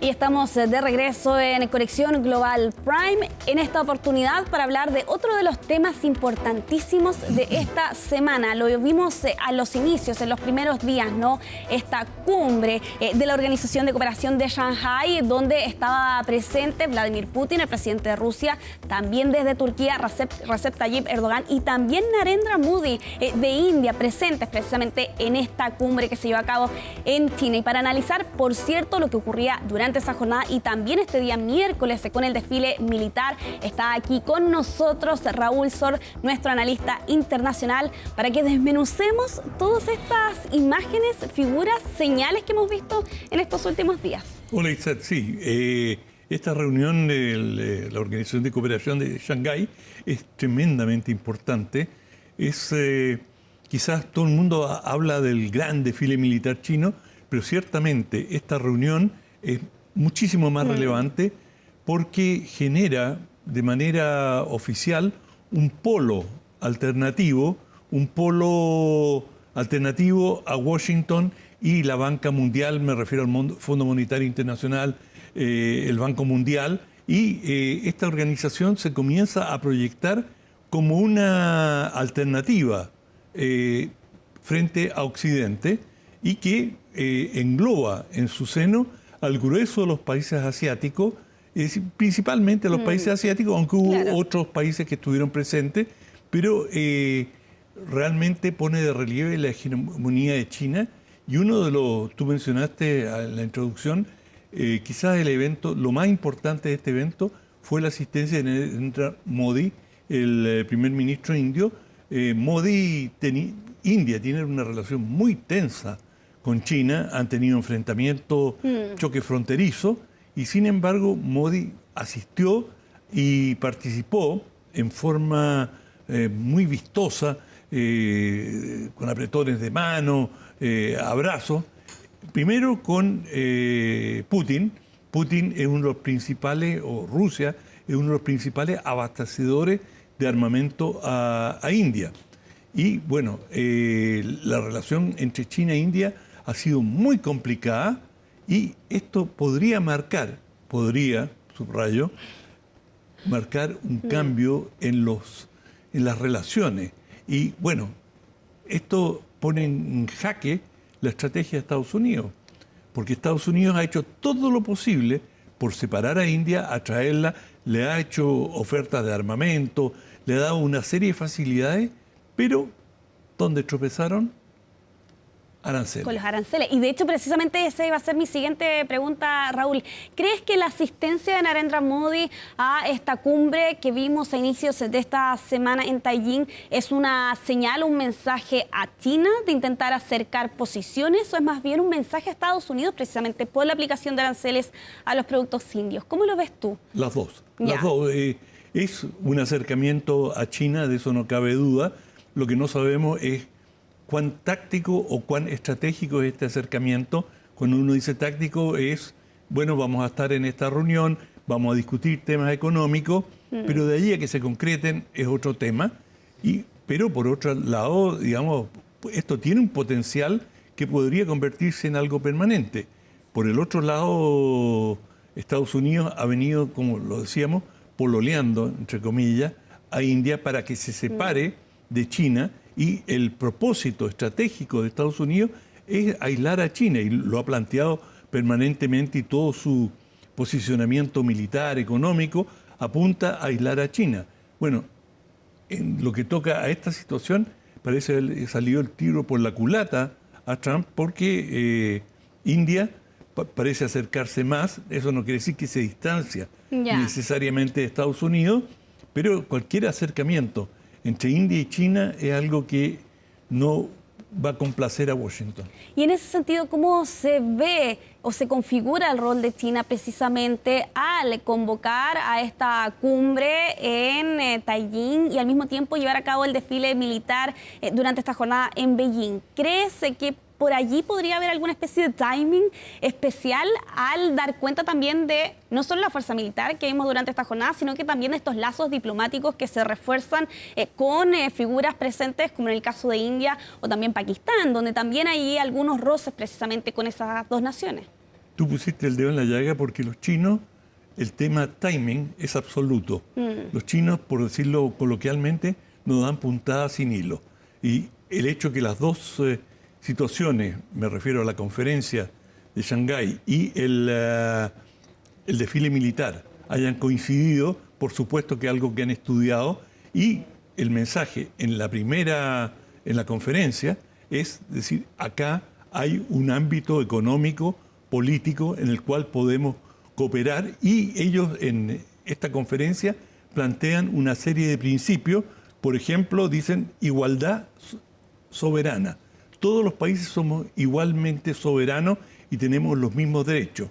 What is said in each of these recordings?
Y estamos de regreso en Conexión Global Prime, en esta oportunidad para hablar de otro de los temas importantísimos de esta semana. Lo vimos a los inicios, en los primeros días, ¿no? Esta cumbre de la Organización de Cooperación de Shanghái, donde estaba presente Vladimir Putin, el presidente de Rusia, también desde Turquía, Recep Tayyip Erdogan, y también Narendra Modi de India, presentes precisamente en esta cumbre que se llevó a cabo en China. Y para analizar, por cierto, lo que ocurría durante esa jornada y también este día miércoles con el desfile militar, está aquí con nosotros Raúl Sor, nuestro analista internacional, para que desmenucemos todas estas imágenes, figuras, señales que hemos visto en estos últimos días. Hola, Itzat, sí. Esta reunión de la Organización de Cooperación de Shanghái es tremendamente importante. Quizás todo el mundo habla del gran desfile militar chino, pero ciertamente esta reunión es muchísimo más relevante porque genera de manera oficial un polo alternativo a Washington y la banca mundial, me refiero al Fondo Monetario Internacional, el Banco Mundial, y esta organización se comienza a proyectar como una alternativa frente a Occidente y que engloba en su seno al grueso de los países asiáticos, principalmente los países asiáticos, aunque hubo otros países que estuvieron presentes, pero realmente pone de relieve la hegemonía de China. Y uno de los, tú mencionaste en la introducción, quizás el evento, lo más importante de este evento fue la asistencia de Narendra Modi, el primer ministro indio. India tiene una relación muy tensa con China, han tenido enfrentamientos, choque fronterizo, y sin embargo Modi asistió y participó en forma muy vistosa, con apretones de mano, abrazos, primero con Putin. Putin es uno de los principales, o Rusia es uno de los principales abastecedores de armamento a India. Y bueno, la relación entre China e India ha sido muy complicada y esto podría marcar un cambio en las relaciones. Y bueno, esto pone en jaque la estrategia de Estados Unidos, porque Estados Unidos ha hecho todo lo posible por separar a India, atraerla, le ha hecho ofertas de armamento, le ha dado una serie de facilidades, pero ¿dónde tropezaron? Aranceles. Con los aranceles. Y de hecho, precisamente esa iba a ser mi siguiente pregunta, Raúl. ¿Crees que la asistencia de Narendra Modi a esta cumbre que vimos a inicios de esta semana en Tallinn es una señal, un mensaje a China de intentar acercar posiciones, o es más bien un mensaje a Estados Unidos precisamente por la aplicación de aranceles a los productos indios? ¿Cómo lo ves tú? Las dos. Las dos. Es un acercamiento a China, de eso no cabe duda. Lo que no sabemos es cuán táctico o cuán estratégico es este acercamiento. Cuando uno dice táctico es, bueno, vamos a estar en esta reunión, vamos a discutir temas económicos, pero de allí a que se concreten es otro tema. Pero por otro lado, digamos, esto tiene un potencial que podría convertirse en algo permanente. Por el otro lado, Estados Unidos ha venido, como lo decíamos, pololeando, entre comillas, a India para que se separe de China, y el propósito estratégico de Estados Unidos es aislar a China, y lo ha planteado permanentemente, y todo su posicionamiento militar, económico, apunta a aislar a China. Bueno, en lo que toca a esta situación, parece haber salido el tiro por la culata a Trump, porque India parece acercarse más. Eso no quiere decir que se distancia necesariamente de Estados Unidos, pero cualquier acercamiento entre India y China es algo que no va a complacer a Washington. Y en ese sentido, ¿cómo se ve o se configura el rol de China precisamente al convocar a esta cumbre en Tallinn y al mismo tiempo llevar a cabo el desfile militar durante esta jornada en Beijing? ¿Crees que por allí podría haber alguna especie de timing especial al dar cuenta también de no solo la fuerza militar que vimos durante esta jornada, sino que también de estos lazos diplomáticos que se refuerzan con figuras presentes, como en el caso de India o también Pakistán, donde también hay algunos roces precisamente con esas dos naciones? tú pusiste el dedo en la llaga porque los chinos, el tema timing es absoluto. Los chinos, por decirlo coloquialmente, nos dan puntadas sin hilo. Y el hecho que las dos situaciones, me refiero a la conferencia de Shanghái y el desfile militar, hayan coincidido, por supuesto que algo que han estudiado, y el mensaje en la conferencia es decir, acá hay un ámbito económico, político, en el cual podemos cooperar, y ellos en esta conferencia plantean una serie de principios. Por ejemplo, dicen igualdad soberana. Todos los países somos igualmente soberanos y tenemos los mismos derechos.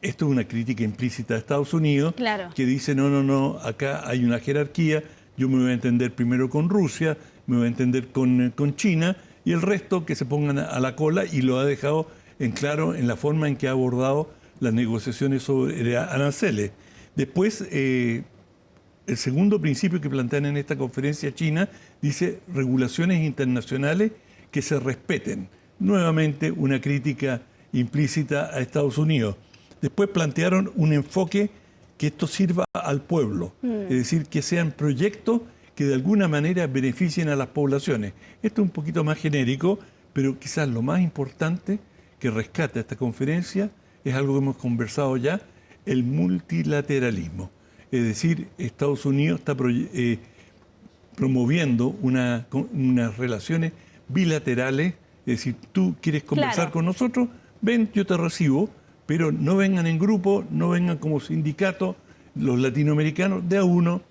Esto es una crítica implícita a Estados Unidos, claro, que dice, no, acá hay una jerarquía, yo me voy a entender primero con Rusia, me voy a entender con China, y el resto que se pongan a la cola, y lo ha dejado en claro en la forma en que ha abordado las negociaciones sobre aranceles. Después, el segundo principio que plantean en esta conferencia china dice regulaciones internacionales que se respeten. Nuevamente una crítica implícita a Estados Unidos. Después plantearon un enfoque que esto sirva al pueblo, es decir, que sean proyectos que de alguna manera beneficien a las poblaciones. Esto es un poquito más genérico, pero quizás lo más importante que rescata esta conferencia es algo que hemos conversado ya, el multilateralismo. Es decir, Estados Unidos está promoviendo unas relaciones bilaterales, es decir, tú quieres conversar claro, con nosotros, ven, yo te recibo, pero no vengan en grupo, no vengan como sindicato, los latinoamericanos de a uno,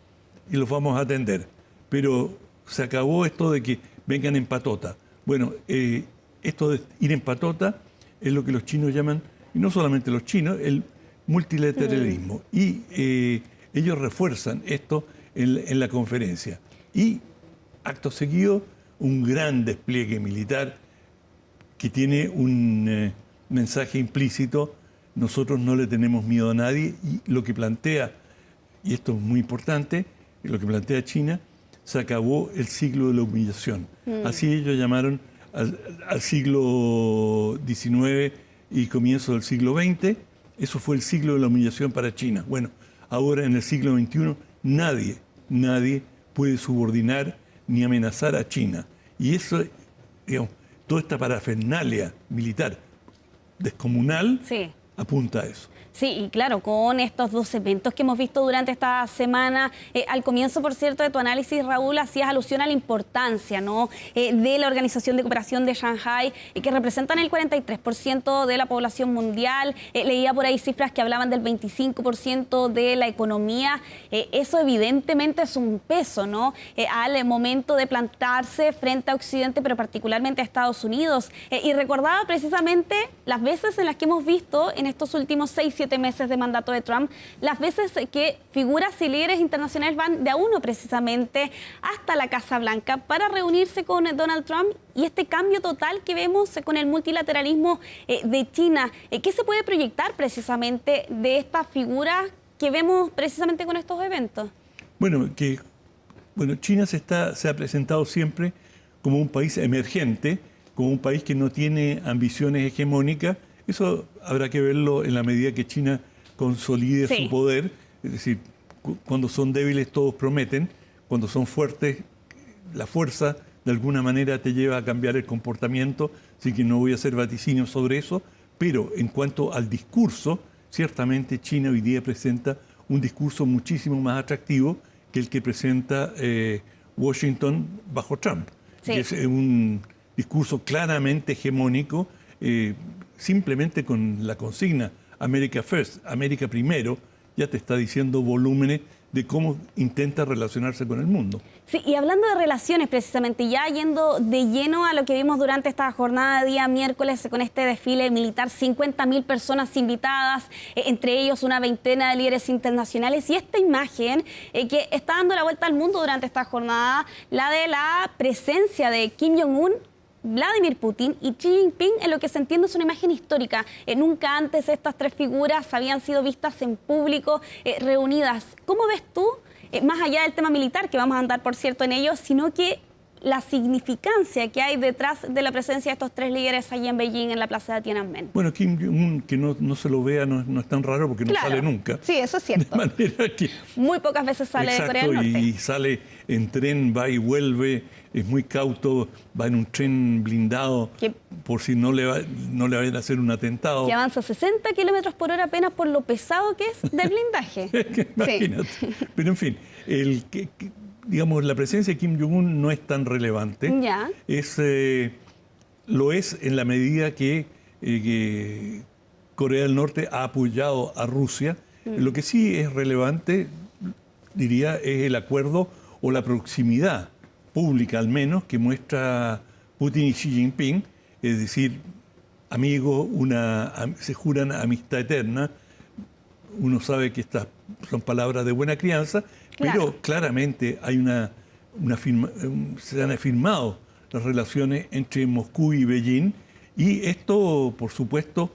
y los vamos a atender. Pero se acabó esto de que vengan en patota. Bueno, esto de ir en patota es lo que los chinos llaman, y no solamente los chinos, el multilateralismo. Y ellos refuerzan esto en la conferencia. Y acto seguido, un gran despliegue militar que tiene un mensaje implícito: nosotros no le tenemos miedo a nadie, y lo que plantea, y esto es muy importante, lo que plantea China, se acabó el siglo de la humillación. Así ellos llamaron al siglo XIX y comienzo del siglo XX, eso fue el siglo de la humillación para China. Bueno, ahora en el siglo XXI nadie puede subordinar ni amenazar a China. Y eso, digamos, toda esta parafernalia militar descomunal apunta a eso. Sí, y claro, con estos dos eventos que hemos visto durante esta semana, al comienzo, por cierto, de tu análisis, Raúl, hacías alusión a la importancia, ¿no?, de la Organización de Cooperación de Shanghái, que representan el 43% de la población mundial. Leía por ahí cifras que hablaban del 25% de la economía. Eso evidentemente es un peso, ¿no?, al momento de plantarse frente a Occidente, pero particularmente a Estados Unidos. Y recordaba precisamente las veces en las que hemos visto en estos últimos 6-7 meses de mandato de Trump, las veces que figuras y líderes internacionales van de a uno precisamente hasta la Casa Blanca para reunirse con Donald Trump, y este cambio total que vemos con el multilateralismo de China. ¿Qué se puede proyectar precisamente de estas figuras que vemos precisamente con estos eventos? Bueno, China se ha presentado siempre como un país emergente, como un país que no tiene ambiciones hegemónicas. Eso habrá que verlo en la medida que China consolide su poder. Es decir, cuando son débiles todos prometen, cuando son fuertes, la fuerza de alguna manera te lleva a cambiar el comportamiento, así que no voy a hacer vaticinios sobre eso. Pero en cuanto al discurso, ciertamente China hoy día presenta un discurso muchísimo más atractivo que el que presenta Washington bajo Trump. Que es un discurso claramente hegemónico, simplemente con la consigna America First, América primero, ya te está diciendo volúmenes de cómo intenta relacionarse con el mundo. Sí, y hablando de relaciones precisamente, ya yendo de lleno a lo que vimos durante esta jornada de día miércoles con este desfile militar, 50.000 personas invitadas, entre ellos una veintena de líderes internacionales, y esta imagen que está dando la vuelta al mundo durante esta jornada, la de la presencia de Kim Jong-un, Vladimir Putin y Xi Jinping, en lo que se entiende es una imagen histórica. Nunca antes estas tres figuras habían sido vistas en público, reunidas. ¿Cómo ves tú, más allá del tema militar, que vamos a andar por cierto en ello, sino que la significancia que hay detrás de la presencia de estos tres líderes allí en Beijing, en la plaza de Tiananmen. Bueno, Kim Jong-un, que no se lo vea, no es tan raro porque no sale nunca. Sí, eso es cierto. De manera que... Muy pocas veces sale de Corea del Norte. Y sale en tren, va y vuelve, es muy cauto, va en un tren blindado por si no le vayan a hacer un atentado. Que avanza 60 kilómetros por hora apenas por lo pesado que es del blindaje. Imagínate. Sí. Pero en fin, digamos, la presencia de Kim Jong-un no es tan relevante. Ya. Lo es en la medida que Corea del Norte ha apoyado a Rusia. Lo que sí es relevante, diría, es el acuerdo o la proximidad pública, al menos, que muestra Putin y Xi Jinping, es decir, amigos, se juran amistad eterna. Uno sabe que estas son palabras de buena crianza, pero claramente hay se han afirmado las relaciones entre Moscú y Beijing, y esto, por supuesto,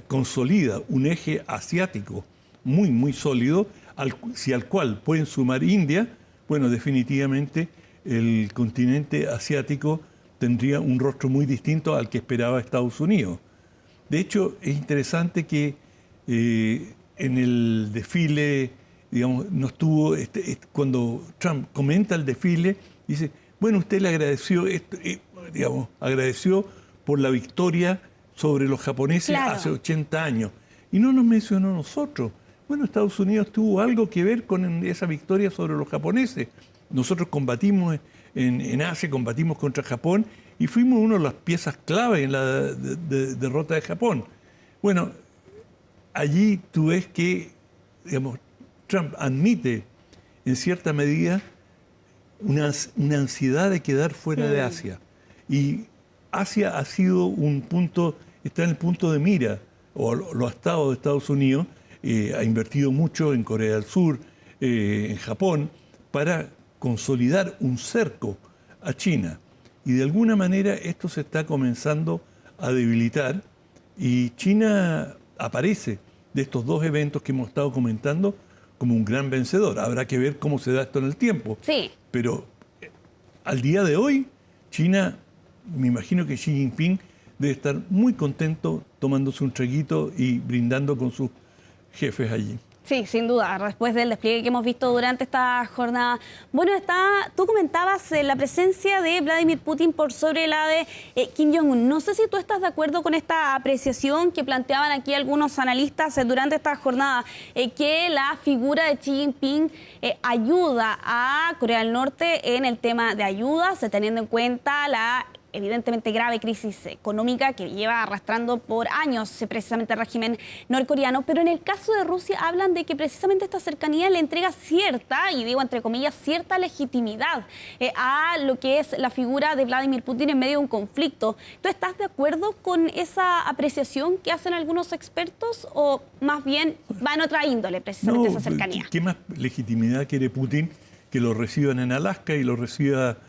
consolida un eje asiático muy, muy sólido, al cual pueden sumar India. Bueno, definitivamente el continente asiático tendría un rostro muy distinto al que esperaba Estados Unidos. De hecho, es interesante que en el desfile, digamos, no estuvo, cuando Trump comenta el desfile, dice, bueno, usted le agradeció, agradeció por la victoria sobre los japoneses hace 80 años. Y no nos mencionó a nosotros. Bueno, Estados Unidos tuvo algo que ver con esa victoria sobre los japoneses. Nosotros combatimos en Asia, combatimos contra Japón y fuimos una de las piezas clave en la derrota de Japón. Bueno, allí tú ves que, digamos, Trump admite en cierta medida una ansiedad de quedar fuera de Asia. Y Asia ha sido está en el punto de mira, o lo ha estado de Estados Unidos, ha invertido mucho en Corea del Sur, en Japón, para consolidar un cerco a China. Y de alguna manera esto se está comenzando a debilitar y China aparece de estos dos eventos que hemos estado comentando como un gran vencedor. Habrá que ver cómo se da esto en el tiempo. Sí. Pero al día de hoy, China, me imagino que Xi Jinping debe estar muy contento tomándose un traguito y brindando con sus jefes allí. Sí, sin duda, después del despliegue que hemos visto durante esta jornada. Bueno, tú comentabas la presencia de Vladimir Putin por sobre la de Kim Jong-un. No sé si tú estás de acuerdo con esta apreciación que planteaban aquí algunos analistas durante esta jornada, que la figura de Xi Jinping ayuda a Corea del Norte en el tema de ayudas, teniendo en cuenta la evidentemente grave crisis económica que lleva arrastrando por años precisamente el régimen norcoreano, pero en el caso de Rusia hablan de que precisamente esta cercanía le entrega cierta, y digo entre comillas, cierta legitimidad a lo que es la figura de Vladimir Putin en medio de un conflicto. ¿Tú estás de acuerdo con esa apreciación que hacen algunos expertos o más bien va en otra índole precisamente esa cercanía? ¿Qué más legitimidad quiere Putin que lo reciban en Alaska y lo reciba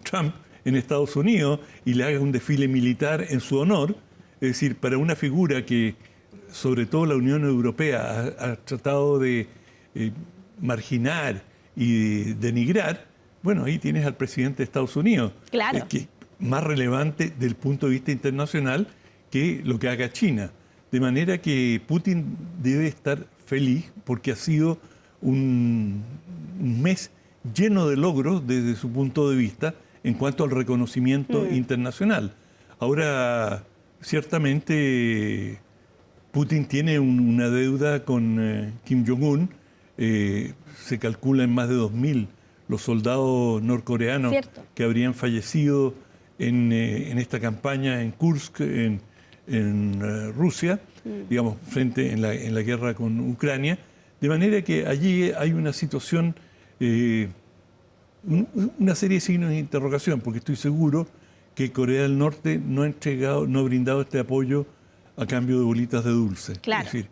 Trump en Estados Unidos y le haga un desfile militar en su honor? Es decir, para una figura que sobre todo la Unión Europea ha tratado de marginar y de denigrar, bueno, ahí tienes al presidente de Estados Unidos, claro, que es más relevante desde el punto de vista internacional que lo que haga China. De manera que Putin debe estar feliz porque ha sido un mes lleno de logros desde su punto de vista en cuanto al reconocimiento internacional. Ahora, ciertamente, Putin tiene una deuda con Kim Jong-un. Se calcula en más de 2.000 los soldados norcoreanos que habrían fallecido en esta campaña en Kursk, en Rusia, digamos, en la guerra con Ucrania. De manera que allí hay una situación, una serie de signos de interrogación, porque estoy seguro que Corea del Norte no ha brindado este apoyo a cambio de bolitas de dulce. Claro. Es decir,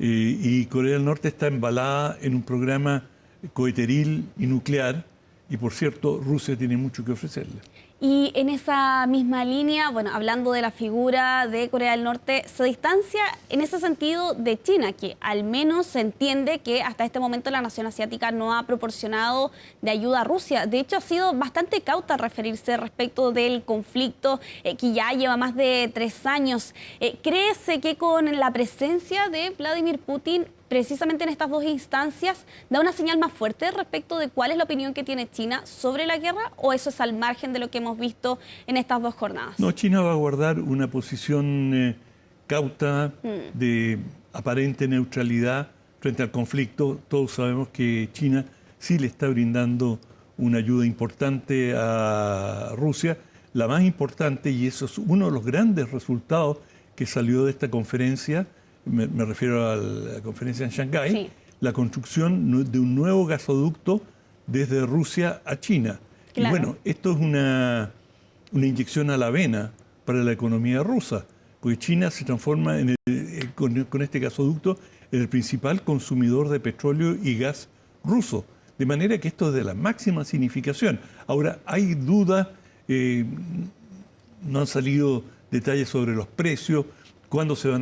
y Corea del Norte está embalada en un programa coheteril y nuclear, y por cierto, Rusia tiene mucho que ofrecerle. Y en esa misma línea, bueno, hablando de la figura de Corea del Norte, se distancia en ese sentido de China, que al menos se entiende que hasta este momento la nación asiática no ha proporcionado de ayuda a Rusia. De hecho, ha sido bastante cauta al referirse respecto del conflicto que ya lleva más de 3 años. ¿Crees que con la presencia de Vladimir Putin, precisamente en estas dos instancias, da una señal más fuerte respecto de cuál es la opinión que tiene China sobre la guerra, o eso es al margen de lo que hemos visto en estas 2 jornadas? No, China va a guardar una posición cauta, de aparente neutralidad frente al conflicto. Todos sabemos que China sí le está brindando una ayuda importante a Rusia, la más importante, y eso es uno de los grandes resultados que salió de esta conferencia. Me refiero a la conferencia en Shanghái, sí. La construcción de un nuevo gasoducto desde Rusia a China. Claro. Y bueno, esto es una inyección a la vena para la economía rusa, porque China se transforma con este gasoducto en el principal consumidor de petróleo y gas ruso. De manera que esto es de la máxima significación. Ahora, hay dudas, no han salido detalles sobre los precios, cuándo se va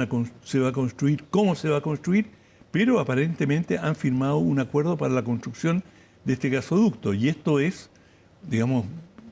a construir, cómo se va a construir, pero aparentemente han firmado un acuerdo para la construcción de este gasoducto. Y esto es, digamos,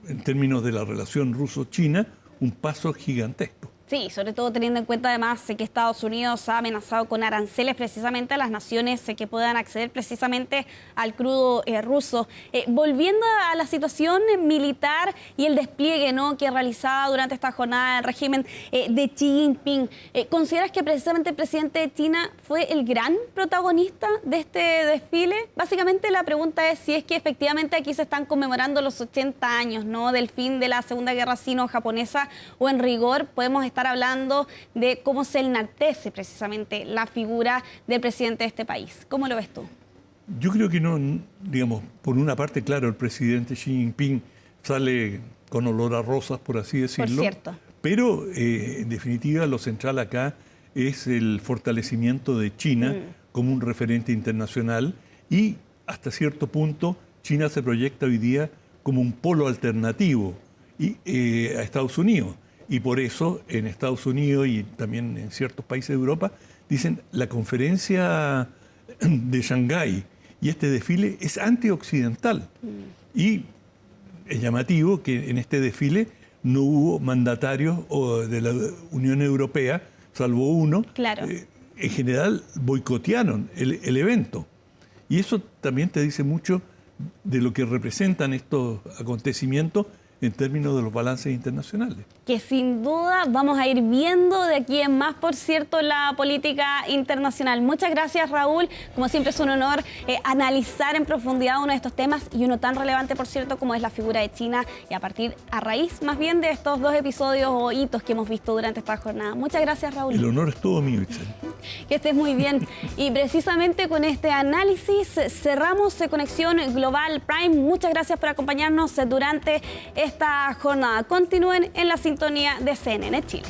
en términos de la relación ruso-china, un paso gigantesco. Sí, sobre todo teniendo en cuenta además que Estados Unidos ha amenazado con aranceles precisamente a las naciones que puedan acceder precisamente al crudo ruso. Volviendo a la situación militar y el despliegue, ¿no?, que realizaba durante esta jornada el régimen de Xi Jinping, ¿consideras que precisamente el presidente de China fue el gran protagonista de este desfile? Básicamente la pregunta es si es que efectivamente aquí se están conmemorando los 80 años, ¿no?, del fin de la Segunda Guerra Sino-Japonesa, o en rigor podemos estar hablando de cómo se enaltece precisamente la figura del presidente de este país. ¿Cómo lo ves tú? Yo creo que no, digamos, por una parte, claro, el presidente Xi Jinping sale con olor a rosas, por así decirlo. Por cierto. Pero, en definitiva, lo central acá es el fortalecimiento de China como un referente internacional, y hasta cierto punto China se proyecta hoy día como un polo alternativo a Estados Unidos. Y por eso en Estados Unidos y también en ciertos países de Europa dicen la conferencia de Shanghái y este desfile es antioccidental. Y es llamativo que en este desfile no hubo mandatarios de la Unión Europea, salvo uno. Claro. En general boicotearon el evento. Y eso también te dice mucho de lo que representan estos acontecimientos en términos de los balances internacionales. Que sin duda vamos a ir viendo de aquí en más, por cierto, la política internacional. Muchas gracias, Raúl. Como siempre es un honor analizar en profundidad uno de estos temas, y uno tan relevante, por cierto, como es la figura de China, y a raíz más bien de estos 2 episodios o hitos que hemos visto durante esta jornada. Muchas gracias, Raúl. El honor es todo mío, Itzel. Que estés muy bien. Y precisamente con este análisis cerramos Conexión Global Prime. Muchas gracias por acompañarnos durante esta jornada. Continúen en la sintonía de CNN Chile.